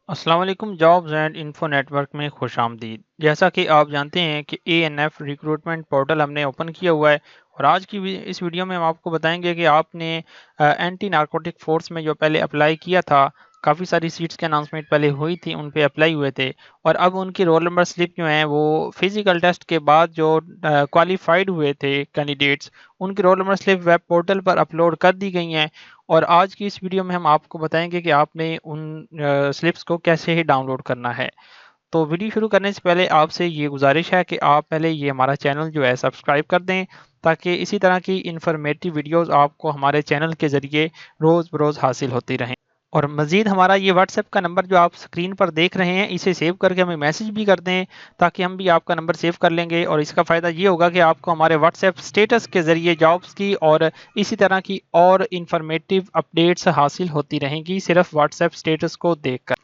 अस्सलाम वालेकुम। Jobs and info network में खुश आमदीद। जैसा कि आप जानते हैं कि एएनएफ रिक्रूटमेंट पोर्टल हमने ओपन किया हुआ है और आज की इस वीडियो में हम आपको बताएंगे कि आपने एंटी नारकोटिक फोर्स में जो पहले अप्लाई किया था, काफ़ी सारी सीट्स की अनाउंसमेंट पहले हुई थी, उन पे अप्लाई हुए थे और अब उनकी रोल नंबर स्लिप जो है वो फिजिकल टेस्ट के बाद जो क्वालिफाइड हुए थे कैंडिडेट्स, उनकी roll number slip web portal पर अपलोड कर दी गई हैं। और आज की इस वीडियो में हम आपको बताएंगे कि आपने उन स्लिप्स को कैसे ही डाउनलोड करना है। तो वीडियो शुरू करने से पहले आपसे ये गुजारिश है कि आप पहले ये हमारा चैनल जो है सब्सक्राइब कर दें, ताकि इसी तरह की इंफॉर्मेटिव वीडियोस आपको हमारे चैनल के ज़रिए रोज़ बरोज़ हासिल होती रहें। और मज़ीद हमारा ये व्हाट्सएप का नंबर जो आप स्क्रीन पर देख रहे हैं, इसे सेव करके हमें मैसेज भी कर दें, ताकि हम भी आपका नंबर सेव कर लेंगे और इसका फ़ायदा ये होगा कि आपको हमारे व्हाट्सएप स्टेटस के ज़रिए जॉब्स की और इसी तरह की और इंफॉर्मेटिव अपडेट्स हासिल होती रहेंगी, सिर्फ व्हाट्सएप स्टेटस को देखकर।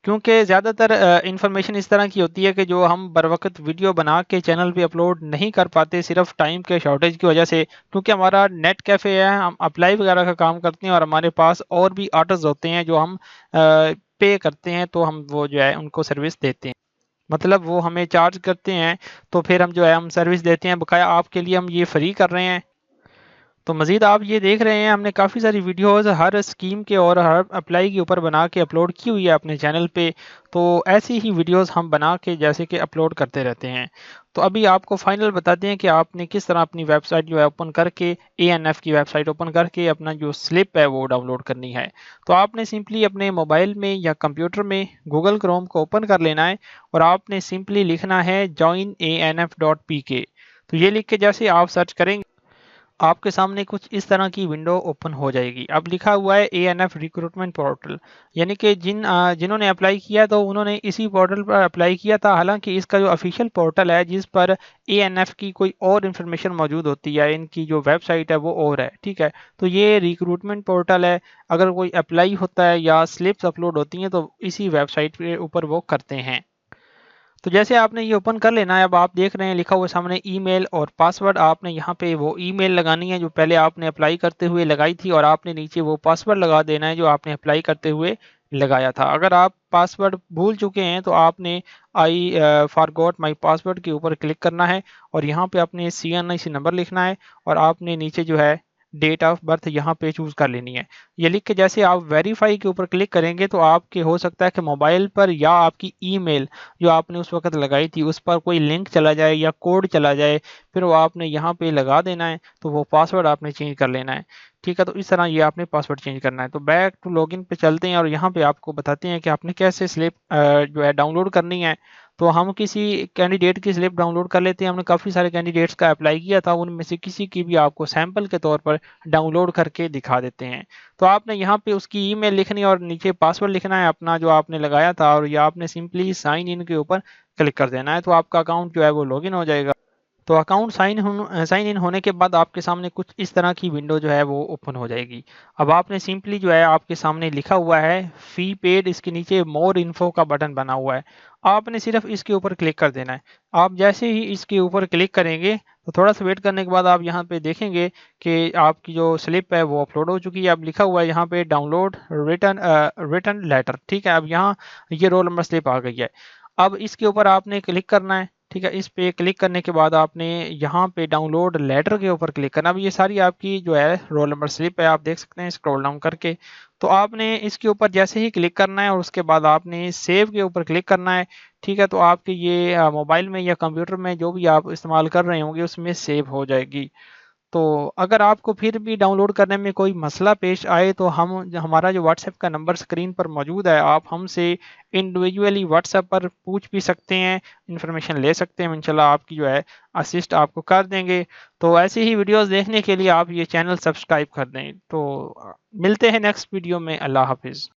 क्योंकि ज़्यादातर इंफॉर्मेशन इस तरह की होती है कि जो हम बर वक्त वीडियो बना के चैनल पे अपलोड नहीं कर पाते, सिर्फ टाइम के शॉर्टेज की वजह से। क्योंकि हमारा नेट कैफ़े है, हम अप्लाई वगैरह का काम करते हैं और हमारे पास और भी आर्टिस्ट होते हैं जो हम पे करते हैं, तो हम वो जो है उनको सर्विस देते हैं। मतलब वो हमें चार्ज करते हैं, तो फिर हम जो है हम सर्विस देते हैं, बकाया आपके लिए हम ये फ्री कर रहे हैं। तो मज़ीद आप ये देख रहे हैं, हमने काफ़ी सारी वीडियोस हर स्कीम के और हर अप्लाई के ऊपर बना के अपलोड की हुई है अपने चैनल पे। तो ऐसी ही वीडियोस हम बना के जैसे कि अपलोड करते रहते हैं। तो अभी आपको फाइनल बताते हैं कि आपने किस तरह अपनी वेबसाइट जो है ओपन करके, एएनएफ की वेबसाइट ओपन करके अपना जो स्लिप है वो डाउनलोड करनी है। तो आपने सिंपली अपने मोबाइल में या कंप्यूटर में गूगल क्रोम को ओपन कर लेना है और आपने सिंपली लिखना है joinanf.pk। तो ये लिख के जैसे आप सर्च करेंगे, आपके सामने कुछ इस तरह की विंडो ओपन हो जाएगी। अब लिखा हुआ है एएनएफ रिक्रूटमेंट पोर्टल, यानी कि जिन्होंने अप्लाई किया तो उन्होंने इसी पोर्टल पर अप्लाई किया था। हालांकि इसका जो ऑफिशियल पोर्टल है जिस पर एएनएफ की कोई और इन्फॉर्मेशन मौजूद होती है, इनकी जो वेबसाइट है वो और है, ठीक है। तो ये रिक्रूटमेंट पोर्टल है। अगर कोई अप्लाई होता है या स्लिप्स अपलोड होती हैं तो इसी वेबसाइट के ऊपर वो करते हैं। तो जैसे आपने ये ओपन कर लेना है, अब आप देख रहे हैं लिखा हुआ सामने ईमेल और पासवर्ड। आपने यहाँ पे वो ईमेल लगानी है जो पहले आपने अप्लाई करते हुए लगाई थी और आपने नीचे वो पासवर्ड लगा देना है जो आपने अप्लाई करते हुए लगाया था। अगर आप पासवर्ड भूल चुके हैं तो आपने आई फॉरगॉट माई पासवर्ड के ऊपर क्लिक करना है और यहाँ पे अपने CNIC नंबर लिखना है और आपने नीचे जो है डेट ऑफ बर्थ यहाँ पे चूज कर लेनी है। ये लिख के जैसे आप वेरीफाई के ऊपर क्लिक करेंगे तो आपके हो सकता है कि मोबाइल पर या आपकी ईमेल जो आपने उस वक्त लगाई थी उस पर कोई लिंक चला जाए या कोड चला जाए, फिर वो आपने यहाँ पे लगा देना है, तो वो पासवर्ड आपने चेंज कर लेना है। ठीक है, तो इस तरह ये आपने पासवर्ड चेंज करना है। तो बैक टू लॉगिन पे चलते हैं और यहाँ पे आपको बताते हैं कि आपने कैसे स्लिप जो है डाउनलोड करनी है। तो हम किसी कैंडिडेट की स्लिप डाउनलोड कर लेते हैं। हमने काफ़ी सारे कैंडिडेट्स का अप्लाई किया था, उनमें से किसी की भी आपको सैंपल के तौर पर डाउनलोड करके दिखा देते हैं। तो आपने यहाँ पे उसकी ईमेल लिखनी है और नीचे पासवर्ड लिखना है अपना जो आपने लगाया था, और या आपने सिंपली साइन इन के ऊपर क्लिक कर देना है, तो आपका अकाउंट जो है वो लॉगिन हो जाएगा। तो अकाउंट साइन इन होने के बाद आपके सामने कुछ इस तरह की विंडो जो है वो ओपन हो जाएगी। अब आपने सिंपली जो है आपके सामने लिखा हुआ है फी पेड, इसके नीचे मोर इन्फो का बटन बना हुआ है, आपने सिर्फ इसके ऊपर क्लिक कर देना है। आप जैसे ही इसके ऊपर क्लिक करेंगे तो थोड़ा सा वेट करने के बाद आप यहाँ पे देखेंगे कि आपकी जो स्लिप है वो अपलोड हो चुकी है। अब लिखा हुआ है यहाँ पे डाउनलोड रिटर्न लेटर, ठीक है। अब यहाँ ये रोल नंबर स्लिप आ गई है। अब इसके ऊपर आपने क्लिक करना है, ठीक है। इस पे क्लिक करने के बाद आपने यहाँ पे डाउनलोड लेटर के ऊपर क्लिक करना। अब ये सारी आपकी जो है रोल नंबर स्लिप है, आप देख सकते हैं स्क्रॉल डाउन करके। तो आपने इसके ऊपर जैसे ही क्लिक करना है और उसके बाद आपने सेव के ऊपर क्लिक करना है, ठीक है। तो आपके ये मोबाइल में या कंप्यूटर में जो भी आप इस्तेमाल कर रहे होंगे उसमें सेव हो जाएगी। तो अगर आपको फिर भी डाउनलोड करने में कोई मसला पेश आए तो हमारा जो व्हाट्सएप का नंबर स्क्रीन पर मौजूद है, आप हमसे इंडिविजुअली व्हाट्सएप पर पूछ भी सकते हैं, इन्फॉर्मेशन ले सकते हैं। इंशाल्लाह आपकी जो है असिस्ट आपको कर देंगे। तो ऐसी ही वीडियोस देखने के लिए आप ये चैनल सब्सक्राइब कर दें। तो मिलते हैं नेक्स्ट वीडियो में। अल्लाह हाफिज़।